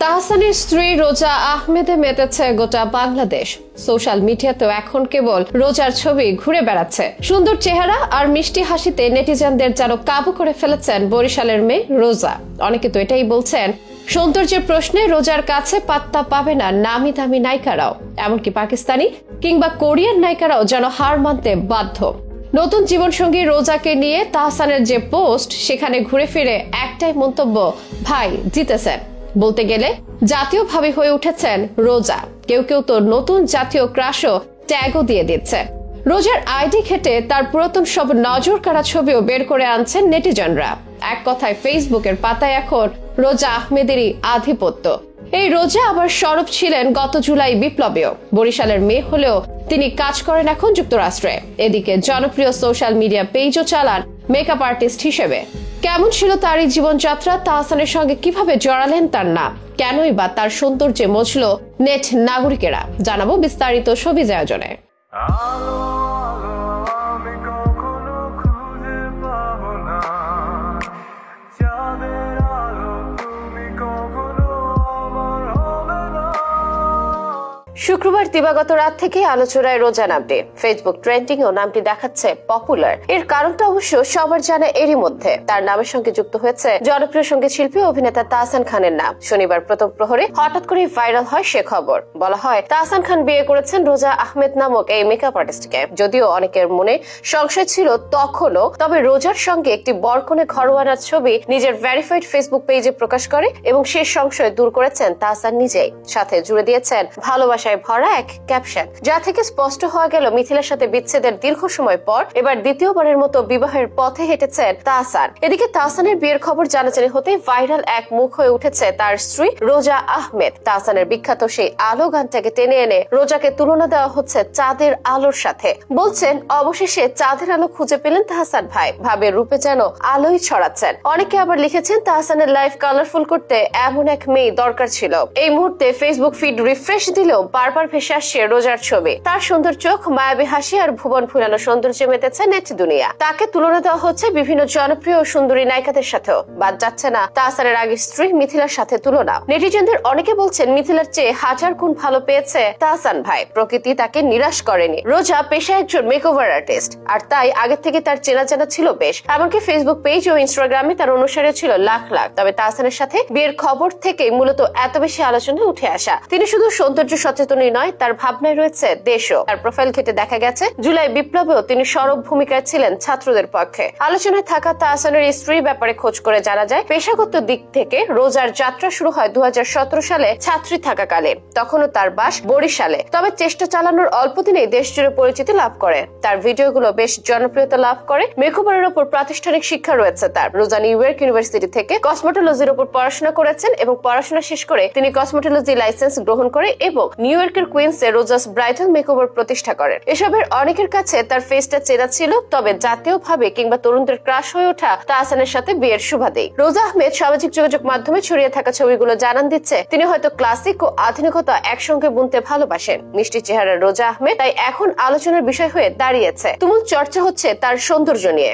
তাহসানের স্ত্রী রোজা আহমেদে মেতেছে গোটা বাংলাদেশ। সোশ্যাল মিডিয়াতেও এখন কেবল রোজার ছবি ঘুরে বেড়াচ্ছে। সুন্দর চেহারা আর মিষ্টি হাসিতে নেটিজেনদের যেন কাবু করে ফেলেছেন বরিশালের মেয়ে রোজা। অনেকে তো এটাই বলছেন, সৌন্দর্যের প্রশ্নে রোজার কাছে পাত্তা পাবে না নামি দামি নায়িকারাও, এমনকি পাকিস্তানি কিংবা কোরিয়ান নায়িকারাও যেন হার মানতে বাধ্য। নতুন জীবনসঙ্গী রোজাকে নিয়ে তাহসানের যে পোস্ট, সেখানে ঘুরে ফিরে একটাই মন্তব্য, ভাই জিতেছেন। বলতে গেলে জাতীয়ভাবে হয়ে উঠেছেন রোজা। কেউ কেউ তো নতুন জাতীয় ক্রাশও ট্যাগও দিয়ে দিচ্ছে। রোজার আইডি ঘেটে তার পুরাতন সব নজর কাড়া ছবিও বের করে আনছেন নেটিজনরা। এক কথায় ফেসবুকের পাতায় এখন রোজা আহমেদেরই আধিপত্য। এই রোজা আবার সরব ছিলেন গত জুলাই বিপ্লবেও। বরিশালের মেয়ে হলেও তিনি কাজ করেন এখন যুক্তরাষ্ট্রে। এদিকে জনপ্রিয় সোশ্যাল মিডিয়া পেজও চালান মেকআপ আর্টিস্ট হিসেবে। কেমন ছিল তার এই জীবনযাত্রা? তাহসানের সঙ্গে কিভাবে জড়ালেন তার নাম? কেনই বা তার সৌন্দর্যে মজল নেট নাগরিকেরা? জানাবো বিস্তারিত সবিজ আয়োজনে। শুক্রবার দিবাগত রাত থেকে আলোচনায় রোজা নামটি। ফেসবুক ট্রেন্ডিং ও নামটি দেখাচ্ছে পপুলার। এর কারণটা অবশ্য সবার জানা। এরই মধ্যে তার নামের সঙ্গে যুক্ত হয়েছে জনপ্রিয় সঙ্গীত শিল্পী অভিনেতা তাহসান খানের নাম। শনিবার প্রথম প্রহরে হঠাৎ করে ভাইরাল হয় সে খবর। বলা হয় তাহসান খান বিয়ে করেছেন রোজা আহমেদ নামক এই মেকআপ আর্টিস্টকে। যদিও অনেকের মনে সংশয় ছিল তখনও, তবে রোজার সঙ্গে একটি বরকনে ঘরোয়ানার ছবি নিজের ভেরিফাইড ফেসবুক পেজে প্রকাশ করে এবং সে সংশয় দূর করেছেন তাহসান নিজেই। সাথে জুড়ে দিয়েছেন ভালোবাসায় ভরা এক ক্যাপশন, যা থেকে স্পষ্ট হয়ে গেল মিথিলার সাথে বিচ্ছেদের দীর্ঘ সময় পর এবার দ্বিতীয়বারের মতো বিবাহের পথে হেঁটেছেন তাহসান। এদিকে তাহসানের বিয়ের খবর জানাজানি হতে ভাইরাল এক মুখ হয়ে উঠেছে তার স্ত্রী রোজা আহমেদ। তাহসানের বিখ্যাত সেই আলো গানটাকে টেনে এনে রোজাকে তুলনা দেওয়া হচ্ছে চাঁদের আলোর সাথে। বলছেন, অবশেষে চাঁদের আলো খুঁজে পেলেন তাহসান ভাই, ভাবে রূপে যেন আলোই ছড়াচ্ছেন। অনেকে আবার লিখেছেন, তাহসানের লাইফ কালারফুল করতে এমন এক মেয়ে দরকার ছিল। এই মুহূর্তে ফেসবুক ফিড রিফ্রেশ দিলেও বারবার ভেসে আসছে রোজার ছবি। তার সুন্দর চোখ, মায়াবী হাসি আর ভুবন ফুলানো সৌন্দর্যে মেতেছে নেট দুনিয়া। তাকে তুলনা দেওয়া হচ্ছে বিভিন্ন জনপ্রিয় সুন্দরী নায়িকাদের সাথেও। বাদ যাচ্ছে না তাহসানের আগের স্ত্রী মিথিলার সাথে তুলনা। নেটিজেনদের অনেকে বলছেন, মিথিলার চেয়ে হাজার গুণ ভালো পেয়েছে তাহসান ভাই। প্রকৃতি তাকে নিরাশ করেনি। রোজা পেশায় একজন মেকওভার আর্টিস্ট, আর তাই আগে থেকে তার চেনা জানা ছিল বেশ। এমনকি ফেসবুক পেজ ও ইনস্টাগ্রামে তার অনুসারী ছিল লাখ লাখ। তবে তাহসানের সাথে বিয়ের খবর থেকে মূলত এত বেশি আলোচনায় উঠে আসা। তিনি শুধু সৌন্দর্য সচেতনই নয়, তার ভাবনায় রয়েছে দেশও। তার প্রোফাইল ঘেটে দেখা গেছে জুলাই বিপ্লবেও তিনি সরব ভূমিকায় ছিলেন ছাত্রদের পক্ষে। আলোচনায় থাকা তাহসানের স্ত্রীর ব্যাপারে খোঁজ করে জানা যায়, পেশাগত দিক থেকে রোজার যাত্রা শুরু হয় 2017 সালে ছাত্রী থাকাকালে। তখনও তার বাস বরিশালে। তবে চেষ্টা চালানোর অল্প দিনেই দেশ জুড়ে পরিচিতি লাভ করে। তার ভিডিওগুলো বেশ জনপ্রিয়তা লাভ করে। মেকওভারের উপর প্রাতিষ্ঠানিক শিক্ষা রয়েছে তার। রোজা নিউ ইয়র্ক ইউনিভার্সিটি থেকে কসমোটোলজির উপর পড়াশোনা করেছেন এবং পড়াশোনা শেষ করে তিনি কসমোটোলজি লাইসেন্স গ্রহণ করে এবং নিউ ইয়র্কের কুইন্সে রোজাস ব্রাইডাল মেকওভার প্রতিষ্ঠা করেন। এসবের অনেকের কাছে তার ফেসটা চেনা ছিল, তবে জাতীয়ভাবে কিংবা তরুণদের ক্রাশ হয়ে ওঠা তাহসানের সাথে বিয়ের সুবাদেই। রোজা আহমেদ সামাজিক যোগাযোগ মাধ্যমে ছড়িয়ে থাকা ছবিগুলো জানান দিচ্ছে তিনি হয়তো ক্লাসিক ও আধুনিকতা একসঙ্গে বুনতে ভালোবাসেন। মিষ্টি চেহারার রোজা আহমেদ তাই এখন আলোচনার বিষয় হয়ে দাঁড়িয়েছে। তুমুল চর্চা হচ্ছে তার সৌন্দর্য নিয়ে।